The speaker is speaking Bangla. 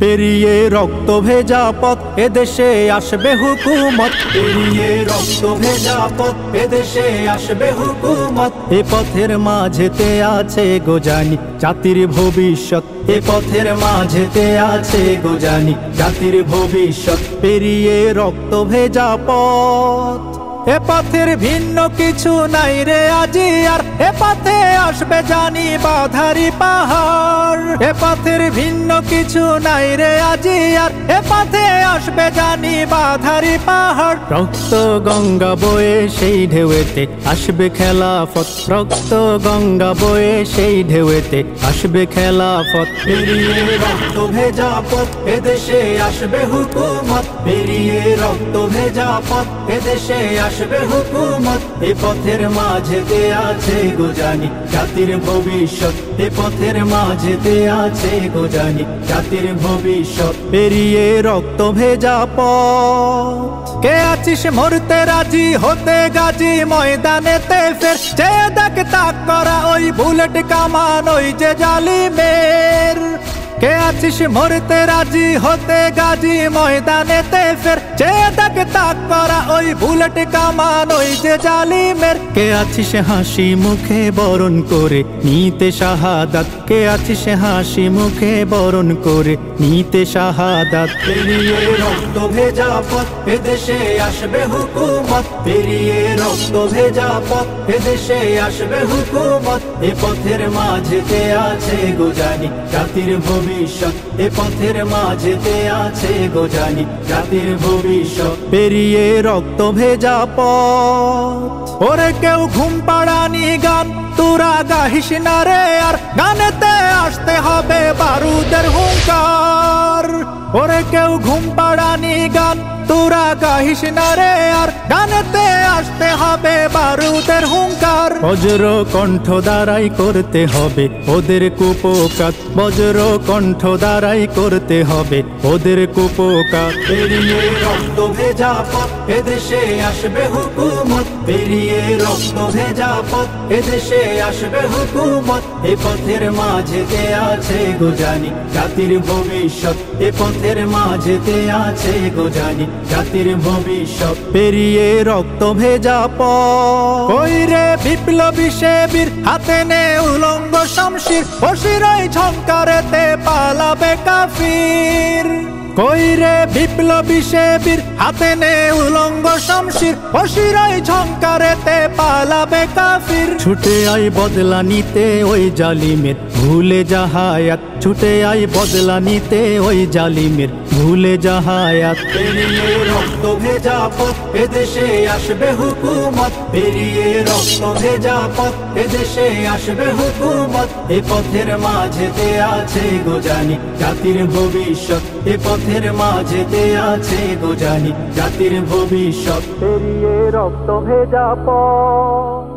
পেরিয়ে রক্ত ভেজা পথ এদেশে আসবে হুকুমত, পেরিয়ে রক্ত ভেজা পথ এদেশে আসবে হুকুমত। এ পথের মাঝেতে আছে গোজানি জাতির ভবিষ্যৎ, এ পথের মাঝেতে আছে গোজানি জাতির ভবিষ্যৎ। পেরিয়ে রক্ত ভেজা পথ, এ পথের ভিন্ন কিছু নাই রে আজি আর, এ পথে আসবে জানি বাধারি পাহাড়। এ পথের ভিন্ন কিছু নাই রে আজি আর, এ পথে আসবে জানি বাধারি পাহাড়। রক্ত গঙ্গা বয়ে সেই ঢেউতে আসবে খেলাফত, রক্ত গঙ্গা বয়ে সেই ঢেউতে আসবে খেলাফত। পেরিয়ে রক্ত ভেজা পথ এদেশে আসবে হুকুমত, পেরিয়ে রক্ত ভেজা পথ এদেশে আসবে হুকুমত। এ পথের মাঝেতে আছে গোজানি জাতির ভবিষ্যৎ, এ পথের মাঝেতে আছে গোজানি জাতির ভবিষ্যৎ। পেরিয়ে রক্ত ভেজা পথ, কে আছিস মরতে রাজি হতে গাজী ময়দানেতে ফের, যে দেখ তাক করা ওই বুলেট কামান ওই যে জালিমের। কে আছিস মরতে রাজি হতে গাজী ময়দানেতে ফের, যে দেখ তাক করা ওই বুলেট কামান ওই যে জালিমের। কে আছিস হাসি মুখে বরণ করে নিতে শাহাদাত, কে আছিস হাসি মুখে বরণ করে নিতে শাহাদাত। পেরিয়ে রক্ত ভেজা পথ এদেশে আসবে হুকুমত, পেরিয়ে রক্ত ভেজা পথ এদেশে আসবে হুকুমত। এ পথের মাঝেতে আছে গোজানি জাতির ভবিষ্যৎ, এ পথের মাঝেতে আছে গোজানি জাতির ভবিষ্যৎ। পেরিয়ে রক্ত ভেজা পথ, ওরে কেউ ঘুম পাড়ানি গান তোরা গাহিস না রে আর, গানেতে আসতে হবে বারুদের হুঙ্কার। ওরে কেউ ঘুম পাড়ানি গান তোরা গাহিস না রে আর, গানেতে আসতে হবে বারুদের হুঙ্কার। বজ্র কণ্ঠ দ্বারাই করতে হবে ওদের কুপোকাত, বজ্র কণ্ঠ দ্বারাই করতে হবে ওদের কুপোকাত। পেরিয়ে রক্ত ভেজা পথ এদেশে আসবে হুকুমত, পেরিয়ে রক্ত ভেজা পথ এদেশে আসবে হুকুমত। এ পথের মাঝেতে আছে গোজানি জাতির ভবিষ্যৎ, এ পথের মাঝেতে আছে গোজানি জাতির ভবিষ্যৎ। পেরিয়ে রক্ত ভেজা পথ, কই রে বিপ্লবী শেবির হাতে নে উলঙ্গ শমশির, বশিরই ঝংকারেতে পালাবে কাফির। কই রে বিপ্লবী শেবির হাতে নে উলঙ্গ শমশির, বশিরই ঝংকারেতে পালাবে কাফির। ছুটে আই বদলা নিতে ওই জালিমের ভুলে যাহায়াত, ছুটে আই বদলা নিতে ওই জালিমের ভুলে যাহায়াত। পেরিয়ে রক্ত ভেজা পথ এদেশে আসবে হুকুমত, পেরিয়ে রক্ত ভেজা পথ এদেশে আসবে হুকুমত। এ পথের মাঝেতে আছে গোজানি জাতির ভবিষ্যৎ, এ পথের মাঝেতে আছে গোজানি জাতির ভবিষ্যৎ। পেরিয়ে রক্ত ভেজা পথ।